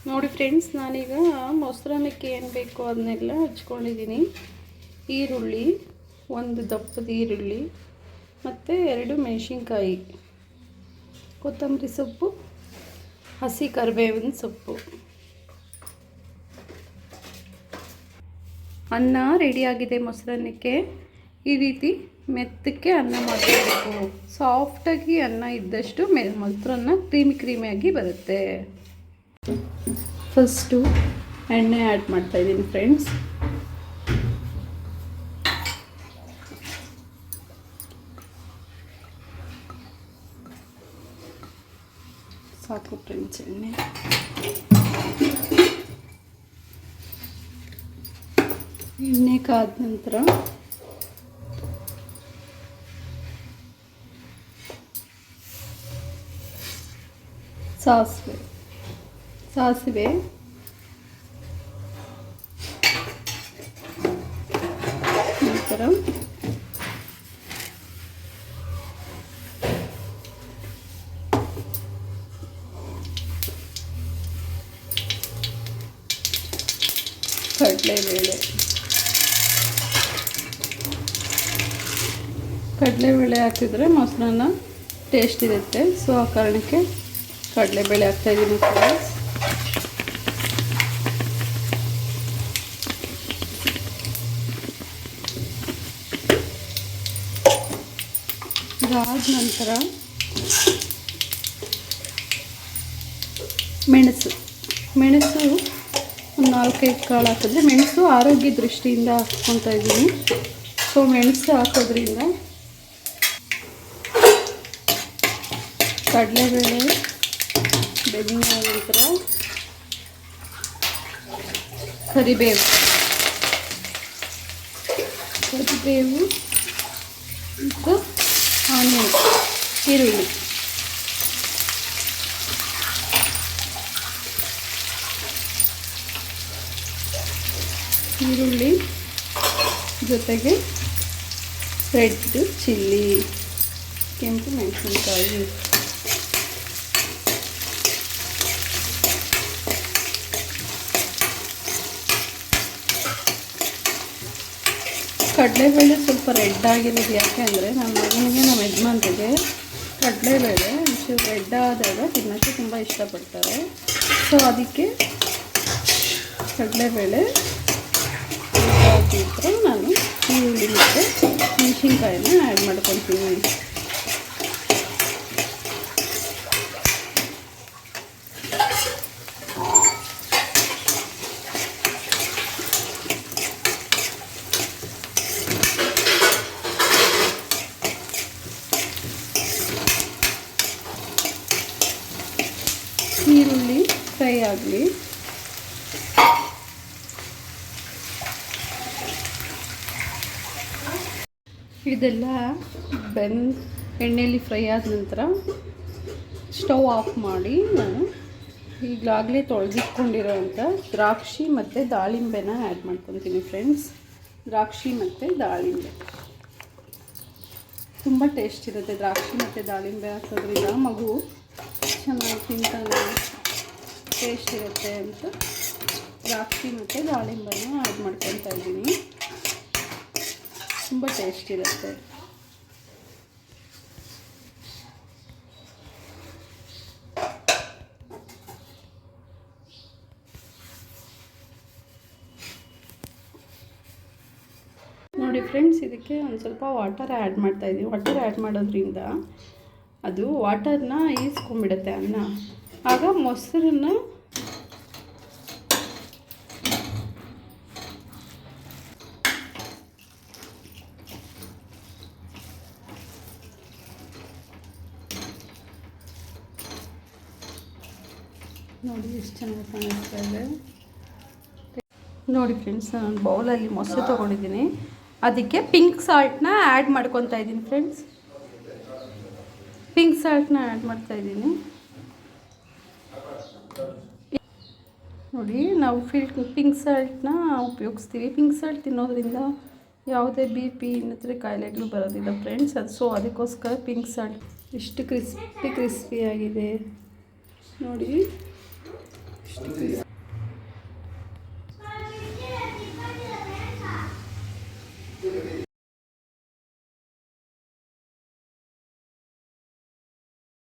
ನೋಡಿ ಫ್ರೆಂಡ್ಸ್, ನಾನೀಗ ಮೊಸರನ್ನಕ್ಕೆ ಏನು ಬೇಕು ಅದನ್ನೆಲ್ಲ ಹಚ್ಕೊಂಡಿದ್ದೀನಿ. ಈರುಳ್ಳಿ, ಒಂದು ದಪ್ಪದ ಈರುಳ್ಳಿ ಮತ್ತು 2 ಮೆಣಸಿನ್ಕಾಯಿ, ಕೊತ್ತಂಬರಿ ಸೊಪ್ಪು, ಹಸಿ ಕರಿಬೇವಿನ ಸೊಪ್ಪು. ಅನ್ನ ರೆಡಿಯಾಗಿದೆ. ಮೊಸರನ್ನಕ್ಕೆ ಈ ರೀತಿ ಮೆತ್ತಕ್ಕೆ ಅನ್ನ ಮಾಡಬೇಕು. ಸಾಫ್ಟಾಗಿ ಅನ್ನ ಇದ್ದಷ್ಟು ಮೊಸರನ್ನ ಕ್ರೀಮಿಯಾಗಿ ಬರುತ್ತೆ. ಫಸ್ಟು ಎಣ್ಣೆ ಆ್ಯಡ್ ಮಾಡ್ತಾಯಿದ್ದೀನಿ ಫ್ರೆಂಡ್ಸ್. ಸಾಕು ಫ್ರೆಂಡ್ಸ್ ಎಣ್ಣೆ. ಎಣ್ಣೆ ಕಾದ ನಂತರ ಸಾಸಿವೆ ನಂತರ ಕಡಲೆಬೇಳೆ ಹಾಕಿದರೆ ಮೊಸರನ್ನ ಟೇಸ್ಟ್ ಇರುತ್ತೆ. ಸೊ ಆ ಕಾರಣಕ್ಕೆ ಕಡಲೆಬೇಳೆ ಹಾಕ್ತಾಯಿದ್ದೀನಿ ಫ್ರೆಂಡ್ಸ್. ಇದಾದ ನಂತರ ಮೆಣಸು ಒಂದು 4-5 ಕಾಳು ಹಾಕಿದ್ರೆ, ಮೆಣಸು ಆರೋಗ್ಯ ದೃಷ್ಟಿಯಿಂದ ಹಾಕ್ಕೊತಾ ಇದ್ದೀನಿ. ಸೊ ಮೆಣಸು ಹಾಕೋದ್ರಿಂದ ಕಡಲೆಬೇಳೆ ಬೆಂದ ನಂತರ ಕರಿಬೇವು ಮತ್ತು ಆನಿಯನ್, ಈರುಳ್ಳಿ ಜೊತೆಗೆ ರೆಡ್ ಚಿಲ್ಲಿ, ಕೆಂಪು ಮೆಣಸಿನ್ಕಾಯಿ, ಕಡಲೆಬೇಳೆ ಸ್ವಲ್ಪ ರೆಡ್ ಆಗಿರೋದು ಯಾಕೆ ಅಂದರೆ ನಮ್ಮ ಮಗನಿಗೆ, ನಮ್ಮ ಯಜಮಾನ್ರಿಗೆ ಕಡಲೆಬೇಳೆ ಒಂಚೂರು ರೆಡ್ ಆದಾಗ ತಿನ್ನೋಕ್ಕೆ ತುಂಬ ಇಷ್ಟಪಡ್ತಾರೆ. ಸೊ ಅದಕ್ಕೆ ಕಡಲೆಬೇಳೆ ಹಾಕಿದ್ರೆ ನಾನು ಈರುಳ್ಳಿ ಮತ್ತು ಮೆಣಸಿನ್ಕಾಯಿನ ಆ್ಯಡ್ ಮಾಡ್ಕೊತೀನಿ. ಈರುಳ್ಳಿ ಫ್ರೈ ಆಗಲಿ. ಇದೆಲ್ಲ ಎಣ್ಣೆಯಲ್ಲಿ ಫ್ರೈ ಆದ ನಂತರ ಸ್ಟವ್ ಆಫ್ ಮಾಡಿ ನಾನು ಈಗಲಾಗಲೇ ತೊಳೆದಿಟ್ಕೊಂಡಿರೋವಂಥ ದ್ರಾಕ್ಷಿ ಮತ್ತು ದಾಳಿಂಬೆನ ಆ್ಯಡ್ ಮಾಡ್ಕೊತೀನಿ ಫ್ರೆಂಡ್ಸ್. ದ್ರಾಕ್ಷಿ ಮತ್ತು ದಾಳಿಂಬೆ ತುಂಬ ಟೇಸ್ಟ್ ಇರುತ್ತೆ. ದ್ರಾಕ್ಷಿ ಮತ್ತು ದಾಳಿಂಬೆ ಹಾಕೋದ್ರಿಂದ ಮಗು ಚೆನ್ನಾಗಿ ತಿಂತಾನೆ, ಟೇಸ್ಟ್ ಇರುತ್ತೆ ಅಂತ ದ್ರಾಕ್ಷಿ ಮತ್ತು ದಾಳಿಂಬೆನ ಆ್ಯಡ್ ಮಾಡ್ಕೊತಾ ಇದ್ದೀನಿ. ತುಂಬ ಟೇಸ್ಟ್ ಇರುತ್ತೆ. ನೋಡಿ ಫ್ರೆಂಡ್ಸ್, ಇದಕ್ಕೆ ಒಂದು ಸ್ವಲ್ಪ ವಾಟರ್ ಆ್ಯಡ್ ಮಾಡ್ತಾಯಿದ್ದೀವಿ. ವಾಟರ್ ಆ್ಯಡ್ ಮಾಡೋದ್ರಿಂದ ಅದು ವಾಟರ್ನ ಈಸ್ಕೊಂಡ್ಬಿಡುತ್ತೆ ಅನ್ನ. ಆಗ ಮೊಸರನ್ನ ನೋಡಿ ಎಷ್ಟು ಚೆನ್ನಾಗಿ ಕಾಣಿಸ್ತಾ ಇದೆ. ನೋಡಿ ಫ್ರೆಂಡ್ಸ್, ನಾನು ಬೌಲಲ್ಲಿ ಮೊಸರು ತೊಗೊಂಡಿದ್ದೀನಿ. ಅದಕ್ಕೆ ಪಿಂಕ್ ಸಾಲ್ಟ್ನ ಆ್ಯಡ್ ಮಾಡ್ಕೊತಾ ಇದ್ದೀನಿ ಫ್ರೆಂಡ್ಸ್. ಪಿಂಕ್ ಸಾಲ್ಟ್ನ ಆ್ಯಡ್ ಮಾಡ್ತಾಯಿದ್ದೀನಿ. ನೋಡಿ, ನಾವು ಪಿಂಕ್ ಸಾಲ್ಟ್ನ ಉಪಯೋಗಿಸ್ತೀವಿ. ಪಿಂಕ್ ಸಾಲ್ಟ್ ತಿನ್ನೋದ್ರಿಂದ ಯಾವುದೇ BP ಇನ್ನಿತರ ಕಾಯಿಲೆಗಳು ಬರೋದಿಲ್ಲ ಫ್ರೆಂಡ್ಸ್. ಅದಕ್ಕೋಸ್ಕರ ಪಿಂಕ್ ಸಾಲ್ಟ್ ಎಷ್ಟು ಕ್ರಿಸ್ಪಿಯಾಗಿದೆ ನೋಡಿ.